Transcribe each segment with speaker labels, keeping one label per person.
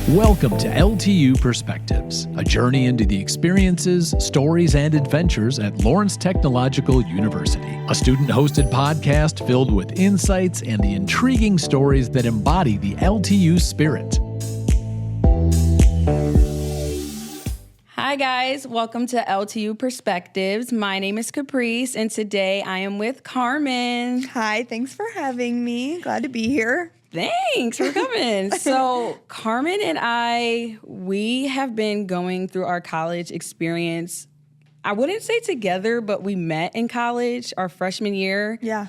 Speaker 1: Welcome to LTU Perspectives, a journey into the experiences, stories, and adventures at Lawrence Technological University, a student-hosted podcast filled with insights and the intriguing stories that embody the LTU spirit.
Speaker 2: Hi guys, welcome to LTU Perspectives. My name is Caprice, and today I am with Carmen.
Speaker 3: Hi, thanks for having me. Glad to be here.
Speaker 2: Thanks for coming. So Carmen and we have been going through our college experience. I wouldn't say together, but we met in college our freshman year.
Speaker 3: Yeah.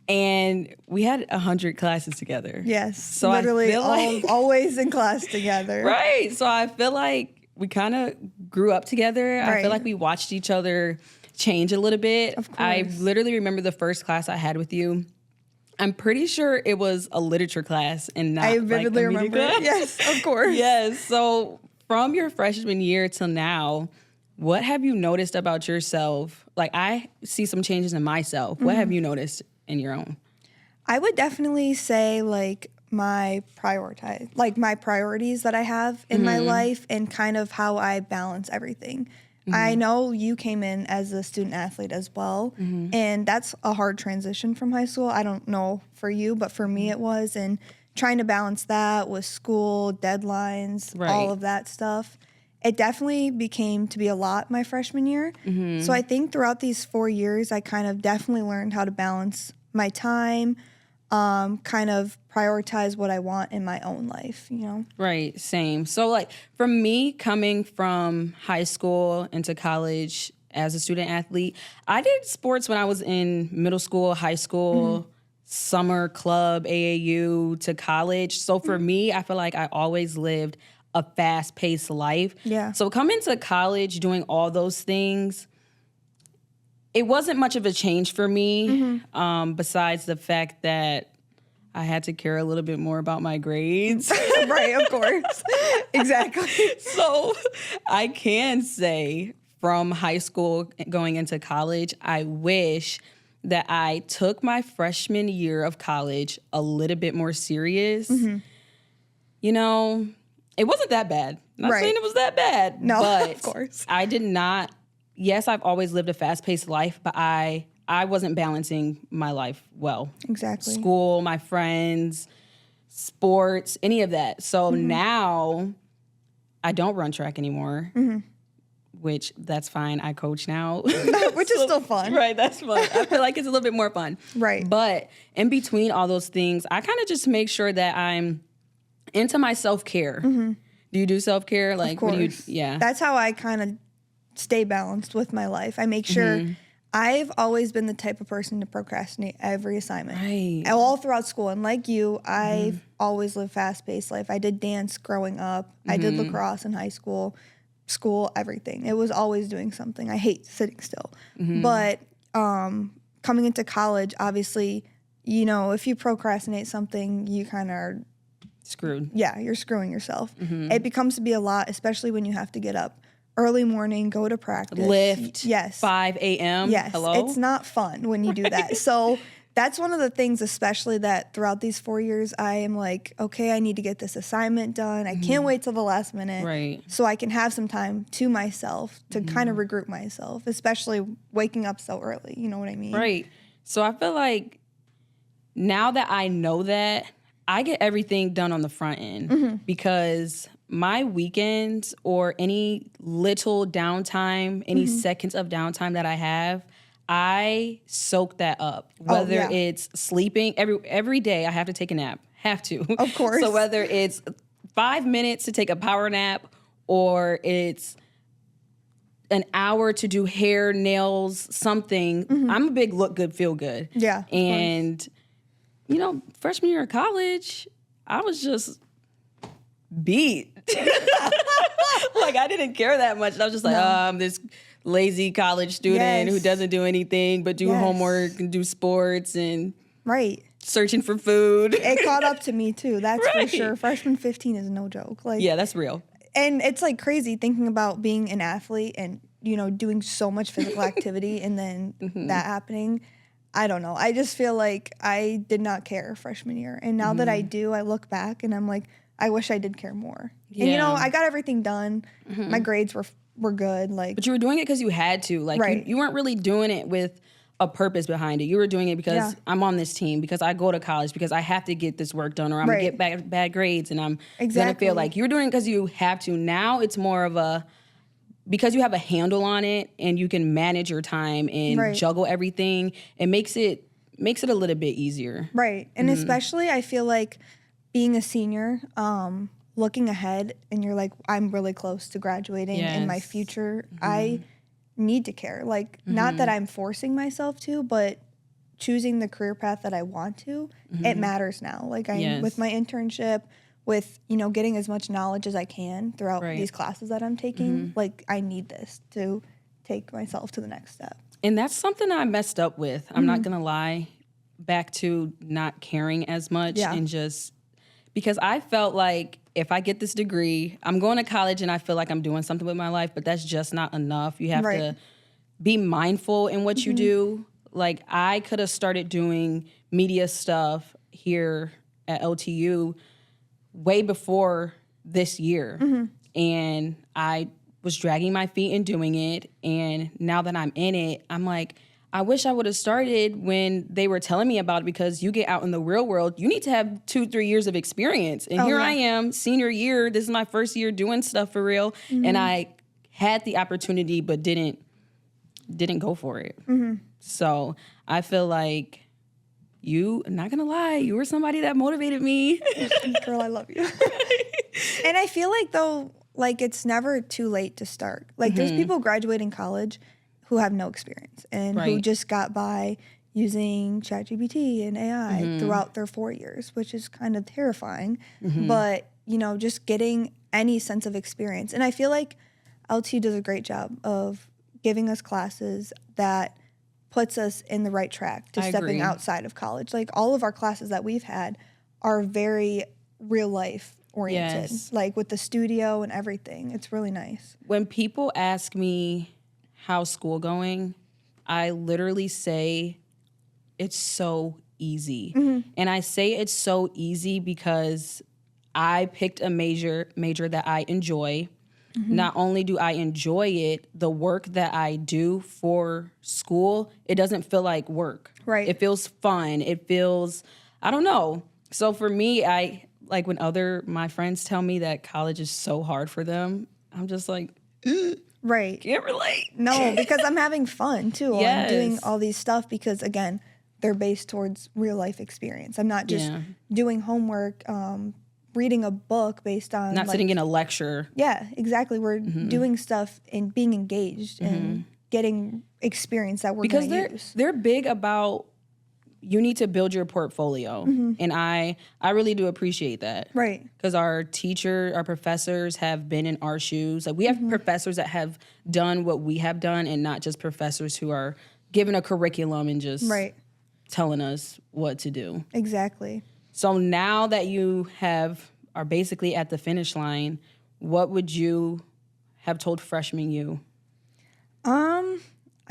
Speaker 2: And we had 100 classes together.
Speaker 3: Yes.
Speaker 2: So
Speaker 3: literally
Speaker 2: I feel like,
Speaker 3: always in class together.
Speaker 2: Right. So I feel like we kind of grew up together.
Speaker 3: Right.
Speaker 2: I feel like we watched each other change a little bit.
Speaker 3: Of course.
Speaker 2: I literally remember the first class I had with you. I'm pretty sure it was a literature class and not
Speaker 3: I vividly remember it. Yes, of course.
Speaker 2: Yes. So from your freshman year till now, what have you noticed about yourself? Like, I see some changes in myself. What have you noticed in your own?
Speaker 3: I would definitely say my priorities that I have in my life and kind of how I balance everything. I know you came in as a student athlete as well, and that's a hard transition from high school. I don't know for you, but for me it was, and trying to balance that with school, deadlines, all of that stuff. It definitely became to be a lot my freshman year. So I think throughout these 4 years, I kind of definitely learned how to balance my time, kind of prioritize what I want in my own life, you know?
Speaker 2: Right, same. So like for me, coming from high school into college as a student athlete, I did sports when I was in middle school, high school, summer club, AAU to college. So for me, I feel like I always lived a fast-paced life.
Speaker 3: Yeah.
Speaker 2: So coming to college, doing all those things, it wasn't much of a change for me, besides the fact that I had to care a little bit more about my grades.
Speaker 3: Right, of course. Exactly.
Speaker 2: So I can say from high school going into college, I wish that I took my freshman year of college a little bit more serious. You know, it wasn't that bad. Not saying it was that bad.
Speaker 3: No,
Speaker 2: but
Speaker 3: of course.
Speaker 2: I did not. Yes, I've always lived a fast-paced life, but I wasn't balancing my life well.
Speaker 3: Exactly.
Speaker 2: School, my friends, sports, any of that. So now I don't run track anymore, which that's fine. I coach now.
Speaker 3: Which is still fun.
Speaker 2: Right, that's fun. I feel like it's a little bit more fun.
Speaker 3: Right.
Speaker 2: But in between all those things, I kind of just make sure that I'm into my self-care. Do you do self-care? Like,
Speaker 3: Of course.
Speaker 2: what do you, yeah.
Speaker 3: That's how I kind of stay balanced with my life. I make sure I've always been the type of person to procrastinate every assignment.
Speaker 2: Right.
Speaker 3: All throughout school. And like you, I've always lived fast-paced life. I did dance growing up. I did lacrosse in high school, everything. It was always doing something. I hate sitting still. But coming into college, obviously, you know, if you procrastinate something, you kind of are
Speaker 2: Screwed.
Speaker 3: Yeah, you're screwing yourself. It becomes to be a lot, especially when you have to get up early morning, go to practice.
Speaker 2: Lift.
Speaker 3: Yes.
Speaker 2: 5 a.m.
Speaker 3: Yes.
Speaker 2: Hello?
Speaker 3: It's not fun when you do that. So that's one of the things, especially that throughout these 4 years, I am like, okay, I need to get this assignment done. I can't wait till the last minute.
Speaker 2: Right.
Speaker 3: So I can have some time to myself to kind of regroup myself, especially waking up so early. You know what I mean?
Speaker 2: Right. So I feel like now that I know that, I get everything done on the front end because my weekends or any little downtime, any seconds of downtime that I have, I soak that up. Whether it's sleeping, every day I have to take a nap. Have to.
Speaker 3: Of course.
Speaker 2: So whether it's 5 minutes to take a power nap or it's an hour to do hair, nails, something, I'm a big look good, feel good.
Speaker 3: Yeah.
Speaker 2: And you know, freshman year of college, I was just beat. Like, I didn't care that much. I was just like, I'm this lazy college student who doesn't do anything but do homework and do sports and searching for food.
Speaker 3: It caught up to me, too. That's for sure. Freshman 15 is no joke. Like,
Speaker 2: yeah, that's real.
Speaker 3: And it's, like, crazy thinking about being an athlete and, you know, doing so much physical activity and then that happening. I don't know. I just feel like I did not care freshman year. And now that I do, I look back and I'm like, I wish I did care more. And, you know, I got everything done. My grades were good. Like,
Speaker 2: but you were doing it because you had to. Like, you weren't really doing it with a purpose behind it. You were doing it because I'm on this team, because I go to college, because I have to get this work done, or I'm going to get bad grades, and I'm going to feel like you're doing it because you have to. Now it's more of a, because you have a handle on it and you can manage your time and juggle everything, it makes it a little bit easier. Right.
Speaker 3: And especially I feel like being a senior, looking ahead, and you're like, I'm really close to graduating in my future. I need to care. Like, not that I'm forcing myself to, but choosing the career path that I want to, it matters now. Like, I'm with my internship, with, you know, getting as much knowledge as I can throughout these classes that I'm taking. Like, I need this to take myself to the next step.
Speaker 2: And that's something I messed up with. I'm not going to lie. Back to not caring as much and just, because I felt like if I get this degree, I'm going to college and I feel like I'm doing something with my life, but that's just not enough. You have to be mindful in what you do. Like, I could have started doing media stuff here at LTU way before this year. And I was dragging my feet in doing it. And now that I'm in it, I'm like, I wish I would have started when they were telling me about it, because you get out in the real world, you need to have 2-3 years of experience. And here I am, senior year, this is my first year doing stuff for real. And I had the opportunity but didn't go for it. So I feel like you, not gonna lie, you were somebody that motivated me.
Speaker 3: Girl, I love you. And I feel like, though, like, it's never too late to start. Like, there's people graduating college who have no experience and who just got by using ChatGPT and AI throughout their 4 years, which is kind of terrifying. But, you know, just getting any sense of experience. And I feel like LTU does a great job of giving us classes that puts us in the right track to stepping outside of college. Like, all of our classes that we've had are very real life oriented, like with the studio and everything. It's really nice.
Speaker 2: When people ask me how's school going, I literally say it's so easy. And I say it's so easy because I picked a major that I enjoy. Not only do I enjoy it, the work that I do for school, it doesn't feel like work. It feels fun. It feels, I don't know. So for me, I like when my friends tell me that college is so hard for them, I'm just like, can't relate.
Speaker 3: No, because I'm having fun too. I'm doing all these stuff because, again, they're based towards real life experience. I'm not just doing homework, reading a book based on
Speaker 2: not sitting in a lecture.
Speaker 3: Yeah, exactly. We're doing stuff and being engaged and getting experience that we're going to use.
Speaker 2: They're big about, you need to build your portfolio. And I really do appreciate that. Because our professors have been in our shoes. Like, we have professors that have done what we have done, and not just professors who are given a curriculum and just telling us what to do.
Speaker 3: Exactly.
Speaker 2: So now that you are basically at the finish line, what would you have told freshman you?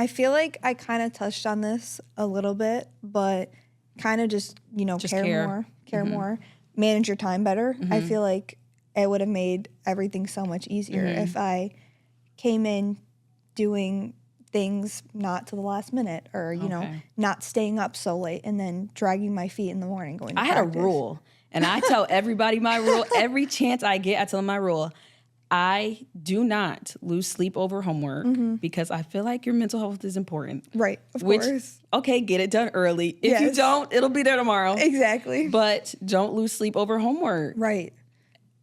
Speaker 3: I feel like I kind of touched on this a little bit, but kind of just, you know, care more, manage your time better. I feel like it would have made everything so much easier if I came in doing things not to the last minute, or, you know, not staying up so late and then dragging my feet in the morning going to practice.
Speaker 2: I had a rule, and I tell everybody my rule. Every chance I get, I tell them my rule. I do not lose sleep over homework because I feel like your mental health is important.
Speaker 3: Of course.
Speaker 2: Okay, get it done early. If you don't, it'll be there tomorrow.
Speaker 3: Exactly.
Speaker 2: But don't lose sleep over homework.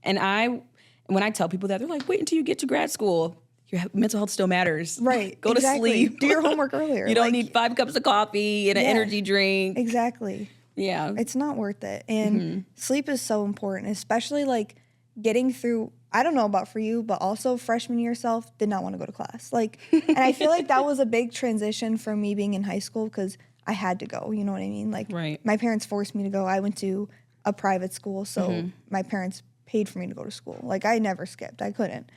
Speaker 2: And when I tell people that, they're like, wait until you get to grad school. Your mental health still matters. Go to sleep.
Speaker 3: Do your homework earlier.
Speaker 2: You don't need 5 cups of coffee and an energy drink.
Speaker 3: Exactly.
Speaker 2: Yeah.
Speaker 3: It's not worth it. And sleep is so important, especially like getting through, I don't know about for you, but also freshman year self did not want to go to class. Like, and I feel like that was a big transition from me being in high school because I had to go, you know what I mean? Like, my parents forced me to go. I went to a private school, so my parents paid for me to go to school. Like, I never skipped. I couldn't.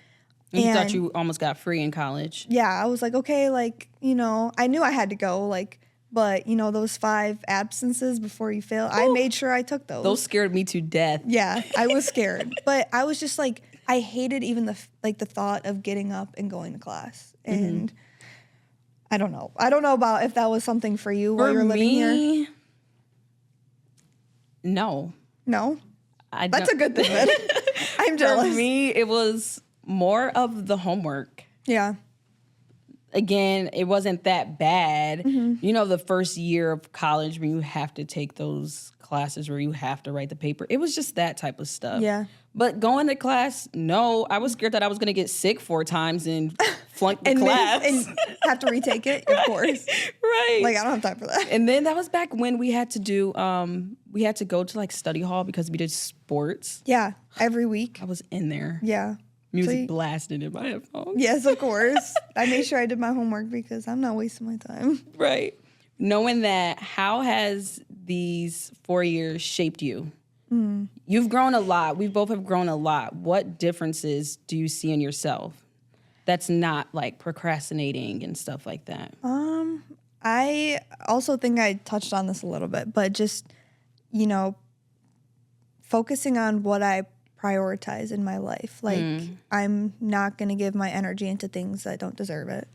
Speaker 2: And you thought you almost got free in college.
Speaker 3: Yeah, I was like, okay, like, you know, I knew I had to go. Like, But, you know, those 5 absences before you fail, I made sure I took those.
Speaker 2: Those scared me to death.
Speaker 3: Yeah, I was scared. But I was just like, I hated even the thought of getting up and going to class. And I don't know. I don't know about if that was something for you while you were living here.
Speaker 2: No.
Speaker 3: No? That's a good thing then. I'm jealous.
Speaker 2: For me, it was more of the homework.
Speaker 3: Yeah.
Speaker 2: Again, it wasn't that bad. You know, the first year of college when you have to take those classes where you have to write the paper. It was just that type of stuff.
Speaker 3: Yeah.
Speaker 2: But going to class, no. I was scared that I was going to get sick 4 times and flunk the class.
Speaker 3: And have to retake it, of course.
Speaker 2: Right.
Speaker 3: Like, I don't have time for that.
Speaker 2: And then that was back when we had to do, we had to go to like study hall because we did sports.
Speaker 3: Yeah, every week.
Speaker 2: I was in there.
Speaker 3: Yeah.
Speaker 2: Music blasted in my headphones.
Speaker 3: Yes, of course. I made sure I did my homework because I'm not wasting my time.
Speaker 2: Right. Knowing that, how has these 4 years shaped you? You've grown a lot. We both have grown a lot. What differences do you see in yourself that's not like procrastinating and stuff like that?
Speaker 3: I also think I touched on this a little bit, but just, you know, focusing on what I prioritize in my life. Like, I'm not going to give my energy into things that don't deserve it,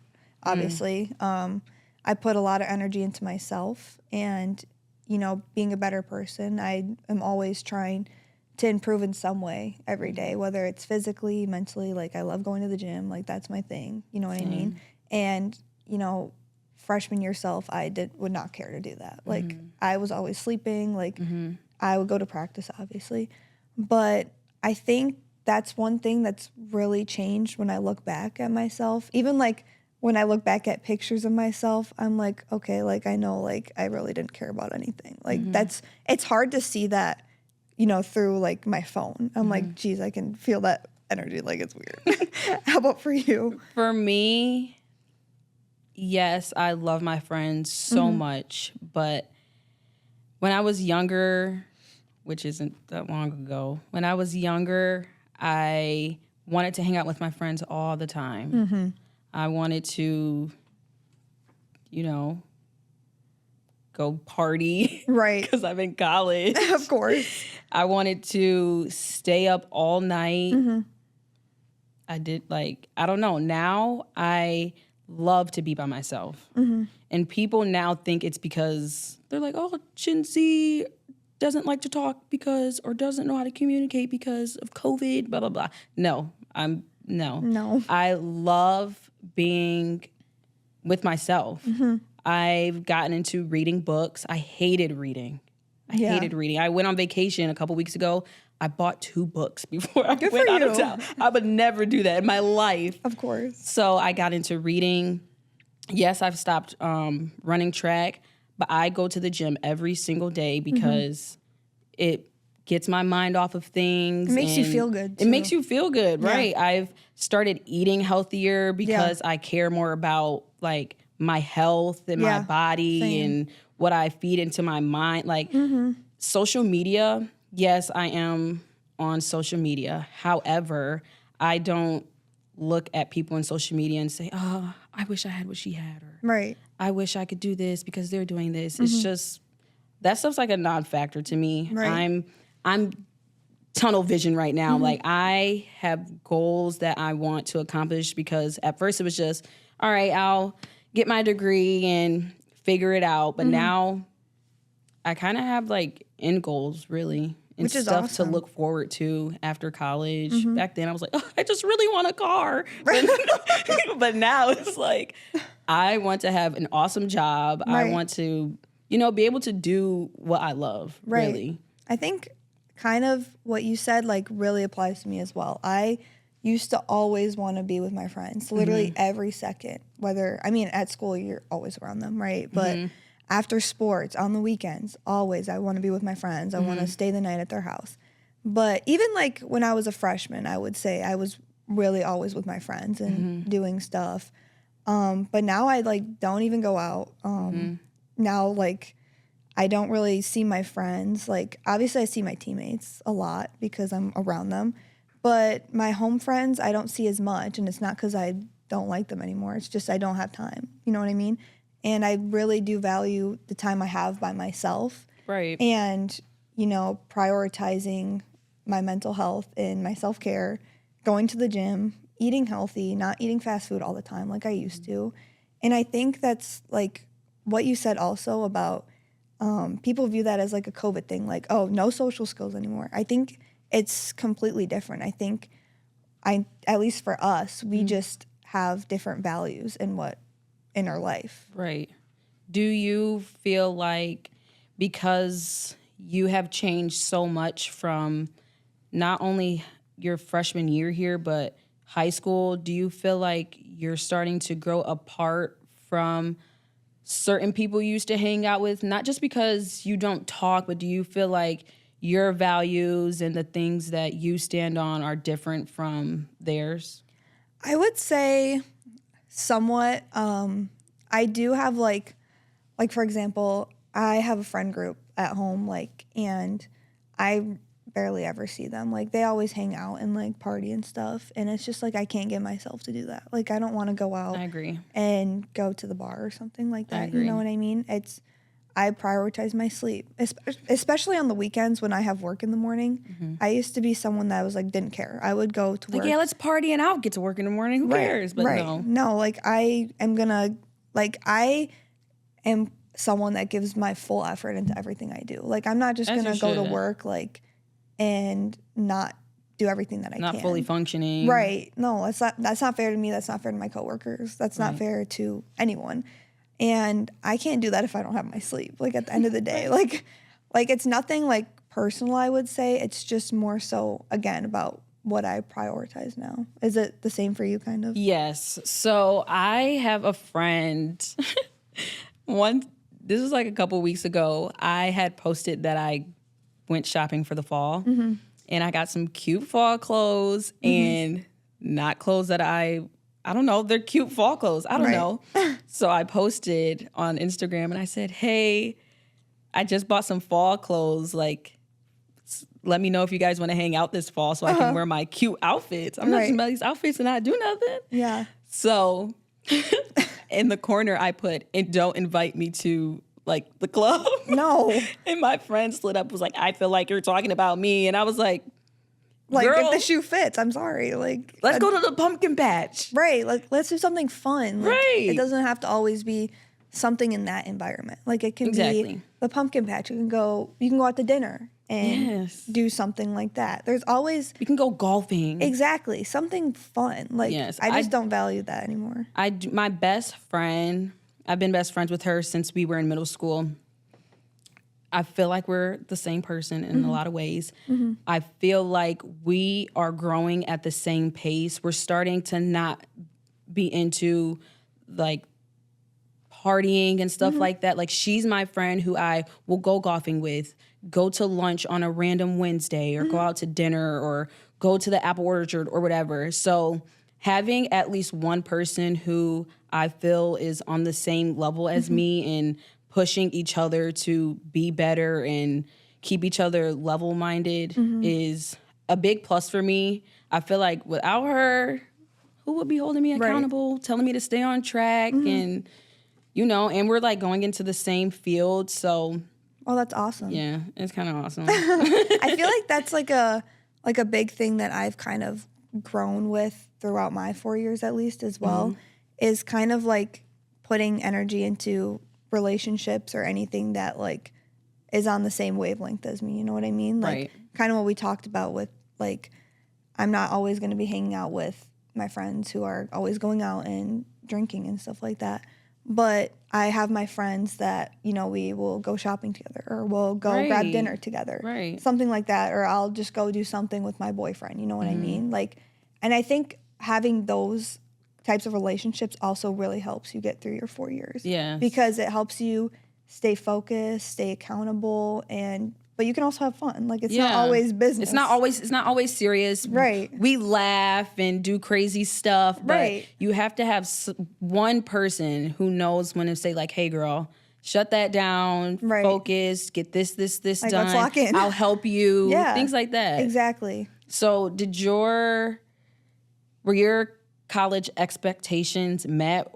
Speaker 3: obviously. I put a lot of energy into myself and, you know, being a better person. I am always trying to improve in some way every day, whether it's physically, mentally. Like, I love going to the gym. Like, that's my thing. You know what I mean? And, you know, freshman year self, would not care to do that. Like, I was always sleeping. Like, I would go to practice, obviously. But I think that's one thing that's really changed when I look back at myself. Even, like, when I look back at pictures of myself, I'm like, okay, like, I know, like, I really didn't care about anything. Like, it's hard to see that, you know, through, like, my phone. I'm like, geez, I can feel that energy. Like, it's weird. How about for you?
Speaker 2: For me, yes, I love my friends so much. But when I was younger, which isn't that long ago, when I was younger, I wanted to hang out with my friends all the time. I wanted to, you know, go party.
Speaker 3: Right.
Speaker 2: Because I'm in college.
Speaker 3: Of course.
Speaker 2: I wanted to stay up all night. I did, like, I don't know. Now I love to be by myself. And people now think it's because they're like, oh, Gen Z doesn't like to talk because, or doesn't know how to communicate because of COVID, blah, blah, blah. No. I love being with myself. I've gotten into reading books. I hated reading. I went on vacation a couple weeks ago. I bought 2 books before I went out of town. I would never do that in my life.
Speaker 3: Of course.
Speaker 2: So I got into reading. Yes, I've stopped running track, but I go to the gym every single day because it gets my mind off of things.
Speaker 3: It makes you feel good, too.
Speaker 2: It makes you feel good, right?
Speaker 3: Yeah.
Speaker 2: I've started eating healthier because I care more about, like, my health and my body and what I feed into my mind. Like, social media, yes, I am on social media. However, I don't look at people on social media and say, oh, I wish I had what she had. Or I wish I could do this because they're doing this. It's just, that stuff's like a non-factor to me.
Speaker 3: Right.
Speaker 2: I'm tunnel vision right now. Like, I have goals that I want to accomplish because at first it was just, all right, I'll get my degree and figure it out. But now I kind of have, like, end goals, really. And
Speaker 3: Which is
Speaker 2: stuff
Speaker 3: awesome.
Speaker 2: to look forward to after college. Back then I was like, oh, I just really want a car. But now it's like, I want to have an awesome job. I want to, you know, be able to do what I love, really.
Speaker 3: I think kind of what you said, like, really applies to me as well. I used to always want to be with my friends, literally every second. Whether, I mean, at school, you're always around them, right? But after sports, on the weekends, always, I want to be with my friends. I want to stay the night at their house. But even, like, when I was a freshman, I would say I was really always with my friends and doing stuff. But now I, like, don't even go out. Now, like, I don't really see my friends. Like, obviously I see my teammates a lot because I'm around them. But my home friends, I don't see as much. And it's not because I don't like them anymore. It's just I don't have time. You know what I mean? And I really do value the time I have by myself.
Speaker 2: Right.
Speaker 3: And, prioritizing my mental health and my self-care, going to the gym, eating healthy, not eating fast food all the time like I used to. And I think that's like what you said also about people view that as like a COVID thing, like, oh, no social skills anymore. I think it's completely different. I think at least for us, we just have different values in our life.
Speaker 2: Right. Do you feel like because you have changed so much from not only your freshman year here, but high school, do you feel like you're starting to grow apart from certain people you used to hang out with? Not just because you don't talk, but do you feel like your values and the things that you stand on are different from theirs?
Speaker 3: I would say somewhat. I do have like for example, I have a friend group at home, and I barely ever see them. Like, they always hang out and like party and stuff, and it's just like I can't get myself to do that. Like, I don't want to go out.
Speaker 2: I agree.
Speaker 3: And go to the bar or something like that.
Speaker 2: I agree.
Speaker 3: You know what I mean? I prioritize my sleep, especially on the weekends when I have work in the morning.
Speaker 2: Mm-hmm.
Speaker 3: I used to be someone that was like didn't care. I would go to work.
Speaker 2: Like, yeah, let's party and I'll get to work in the morning. Who cares? But
Speaker 3: no, like I am someone that gives my full effort into everything I do. Like, I'm not just gonna go to work and not do everything that I can.
Speaker 2: Not fully functioning.
Speaker 3: Right. No, that's not fair to me. That's not fair to my coworkers. That's not fair to anyone. And I can't do that if I don't have my sleep. Like, at the end of the day, like it's nothing like personal, I would say. It's just more so, again, about what I prioritize now. Is it the same for you, kind of?
Speaker 2: Yes. So I have a friend. This was like a couple weeks ago. I had posted that I went shopping for the fall, and I got some cute fall clothes and not clothes that I don't know. They're cute fall clothes. I don't know. So I posted on Instagram and I said, hey, I just bought some fall clothes. Like, let me know if you guys want to hang out this fall so I can wear my cute outfits. I'm not just about these outfits and not do nothing.
Speaker 3: Yeah.
Speaker 2: So in the corner I put, and don't invite me to like the club.
Speaker 3: No.
Speaker 2: And my friend slid up, was like, I feel like you're talking about me. And I was like,
Speaker 3: like,
Speaker 2: girl,
Speaker 3: if the shoe fits, I'm sorry. Like,
Speaker 2: let's go to the pumpkin patch.
Speaker 3: Right. Like, let's do something fun. Like,
Speaker 2: right.
Speaker 3: It doesn't have to always be something in that environment. Like, it can be the pumpkin patch. You can go out to dinner and do something like that. There's always...
Speaker 2: You can go golfing.
Speaker 3: Exactly. Something fun. Like, I just don't value that anymore.
Speaker 2: My best friend, I've been best friends with her since we were in middle school. I feel like we're the same person in a lot of ways. I feel like we are growing at the same pace. We're starting to not be into like partying and stuff like that. Like, she's my friend who I will go golfing with, go to lunch on a random Wednesday, or go out to dinner, or go to the apple orchard or whatever. So having at least one person who I feel is on the same level as me and pushing each other to be better and keep each other level-minded is a big plus for me. I feel like without her, who would be holding me accountable, telling me to stay on track, and, and we're like going into the same field, so...
Speaker 3: Oh, that's awesome.
Speaker 2: Yeah, it's kind of awesome.
Speaker 3: I feel like that's like a big thing that I've kind of grown with throughout my 4 years, at least, as well, is kind of like putting energy into relationships or anything that like is on the same wavelength as me. You know what I mean? Like, kind of what we talked about with, like, I'm not always going to be hanging out with my friends who are always going out and drinking and stuff like that. But I have my friends that, we will go shopping together, or we'll go grab dinner together. Right. Something like that. Or I'll just go do something with my boyfriend. You know what I mean? Like, and I think having those types of relationships also really helps you get through your 4 years. Yeah. Because it helps you stay focused, stay accountable, but you can also have fun. Like, it's not always business.
Speaker 2: It's not always serious.
Speaker 3: Right.
Speaker 2: We laugh and do crazy stuff, but you have to have one person who knows when to say, like, hey, girl, shut that down, focus, get this like, done.
Speaker 3: Let's lock in.
Speaker 2: I'll help you. Things like that.
Speaker 3: Exactly.
Speaker 2: So were your college expectations met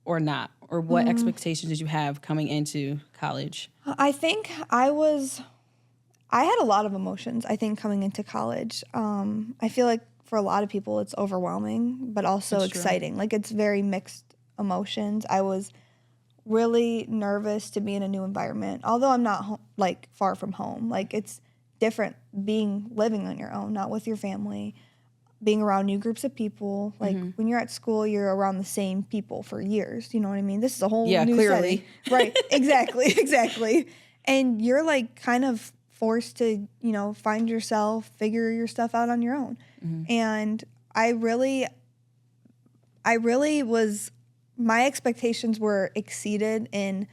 Speaker 2: or not? or what expectations did you have coming into college?
Speaker 3: I think I had a lot of emotions, I think, coming into college. I feel like for a lot of people it's overwhelming, but also
Speaker 2: That's true.
Speaker 3: exciting. Like, it's very mixed emotions. I was really nervous to be in a new environment, although I'm not like far from home. Like, it's different living on your own, not with your family, being around new groups of people. Like, when you're at school, you're around the same people for years. You know what I mean? This is a whole new
Speaker 2: clearly.
Speaker 3: setting. Right, exactly. And you're like kind of forced to, find yourself, figure your stuff out on your own. And I really was, my expectations were exceeded in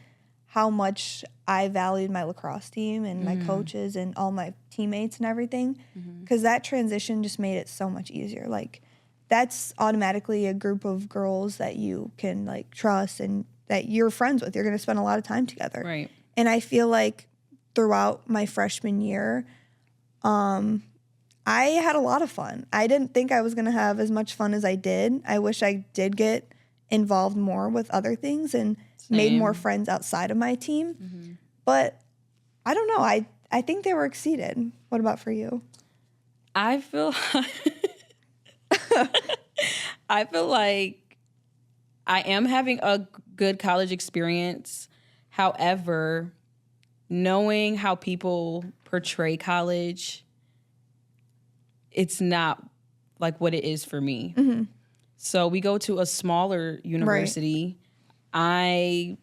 Speaker 3: how much I valued my lacrosse team and my coaches and all my teammates and everything, because that transition just made it so much easier. Like, that's automatically a group of girls that you can like trust and that you're friends with. You're going to spend a lot of time together.
Speaker 2: Right.
Speaker 3: And I feel like throughout my freshman year, I had a lot of fun. I didn't think I was going to have as much fun as I did. I wish I did get involved more with other things and made more friends outside of my team. But I don't know. I think they were exceeded. What about for you?
Speaker 2: I feel like I am having a good college experience. However, knowing how people portray college, it's not like what it is for me. So we go to a smaller university. I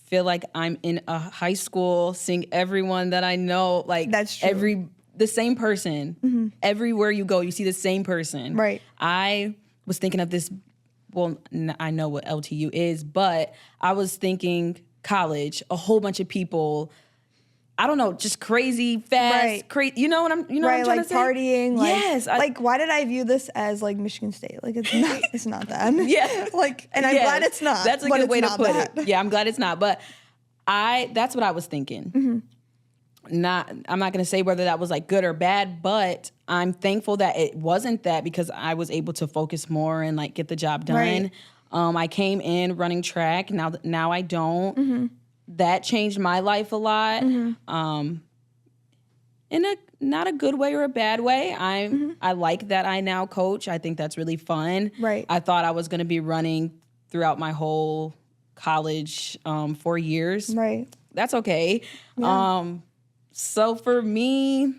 Speaker 2: feel like I'm in a high school, seeing everyone that I know, like
Speaker 3: That's true.
Speaker 2: The same person. Everywhere you go, you see the same person.
Speaker 3: Right.
Speaker 2: I was thinking of this, well, I know what LTU is, but I was thinking college, a whole bunch of people, I don't know, just crazy, fast, crazy. You know what I'm trying
Speaker 3: like
Speaker 2: to say?
Speaker 3: partying. Like,
Speaker 2: yes.
Speaker 3: Like, why did I view this as like Michigan State? Like, it's not. It's not that.
Speaker 2: Yeah.
Speaker 3: Like, and I'm glad it's not.
Speaker 2: That's a
Speaker 3: but
Speaker 2: good
Speaker 3: it's
Speaker 2: way to
Speaker 3: not
Speaker 2: put
Speaker 3: that.
Speaker 2: it. Yeah, I'm glad it's not. But that's what I was thinking. I'm not going to say whether that was like good or bad, but I'm thankful that it wasn't that, because I was able to focus more and like get the job done.
Speaker 3: Right.
Speaker 2: I came in running track. Now I don't. That changed my life a lot. In a not a good way or a bad way. I like that I now coach. I think that's really fun.
Speaker 3: Right.
Speaker 2: I thought I was going to be running throughout my whole college 4 years.
Speaker 3: Right.
Speaker 2: That's okay.
Speaker 3: Yeah.
Speaker 2: So for me,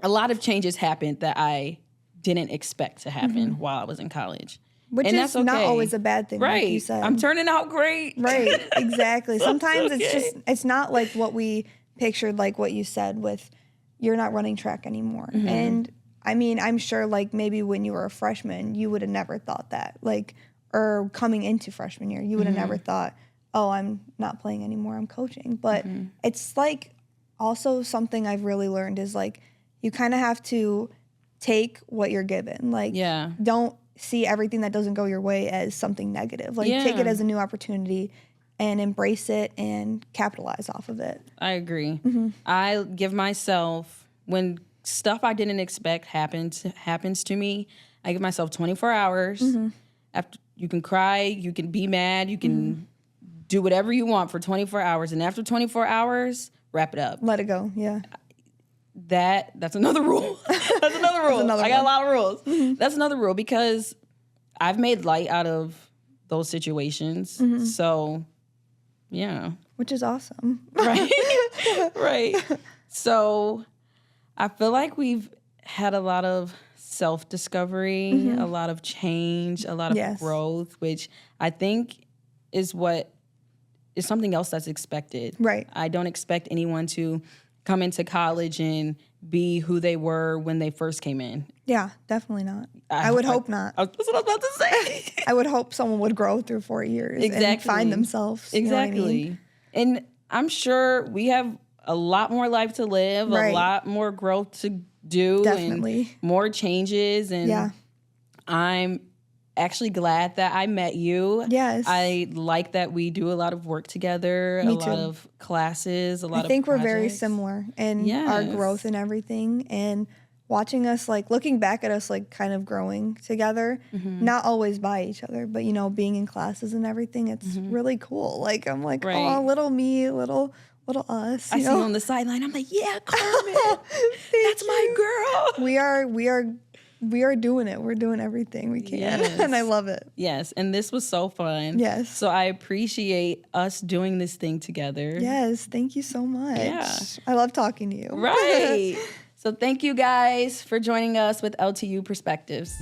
Speaker 2: a lot of changes happened that I didn't expect to happen while I was in college.
Speaker 3: Which
Speaker 2: and
Speaker 3: is
Speaker 2: that's okay.
Speaker 3: not always a bad thing,
Speaker 2: right.
Speaker 3: like you said.
Speaker 2: I'm turning out great.
Speaker 3: Right, exactly. Sometimes
Speaker 2: okay.
Speaker 3: it's not like what we pictured, like what you said with you're not running track anymore. And I mean, I'm sure like maybe when you were a freshman, you would have never thought that. Like, or coming into freshman year, you would have never thought, oh, I'm not playing anymore, I'm coaching. But it's like also something I've really learned is like you kind of have to take what you're given. Like, don't see everything that doesn't go your way as something negative. Like, take it as a new opportunity and embrace it and capitalize off of it.
Speaker 2: I agree. I give myself, when stuff I didn't expect happens to me, I give myself 24 hours. After, you can cry, you can be mad, you can do whatever you want for 24 hours. And after 24 hours, wrap it up.
Speaker 3: Let it go, yeah.
Speaker 2: That's another rule. That's another rule. I got a lot of rules. That's another rule, because I've made light out of those situations. So, yeah.
Speaker 3: Which is awesome.
Speaker 2: Right. Right. So I feel like we've had a lot of self-discovery, a lot of change, a lot of growth, which I think is something else that's expected.
Speaker 3: Right.
Speaker 2: I don't expect anyone to come into college and be who they were when they first came in.
Speaker 3: Yeah, definitely not. I would hope not.
Speaker 2: That's what I was about to say.
Speaker 3: I would hope someone would grow through 4 years and find themselves.
Speaker 2: Exactly.
Speaker 3: You know what I mean?
Speaker 2: And I'm sure we have a lot more life to live, a lot more growth to do,
Speaker 3: Definitely.
Speaker 2: and more changes. And I'm actually glad that I met you.
Speaker 3: Yes.
Speaker 2: I like that we do a lot of work together,
Speaker 3: Me
Speaker 2: a
Speaker 3: too.
Speaker 2: lot of classes, a lot of
Speaker 3: I think we're very
Speaker 2: projects.
Speaker 3: similar in our growth and everything. And watching us, like looking back at us, like kind of growing together, not always by each other, but you know, being in classes and everything, it's really cool. Like I'm like, oh, little me, little us.
Speaker 2: I see you on the sideline. I'm like, yeah, Carmen, that's my girl.
Speaker 3: We are doing it. We're doing everything we can,
Speaker 2: Yes.
Speaker 3: and I love it.
Speaker 2: Yes, and this was so fun.
Speaker 3: Yes.
Speaker 2: So I appreciate us doing this thing together.
Speaker 3: Yes, thank you so much.
Speaker 2: Yeah.
Speaker 3: I love talking to you.
Speaker 2: Right. So thank you guys for joining us with LTU Perspectives.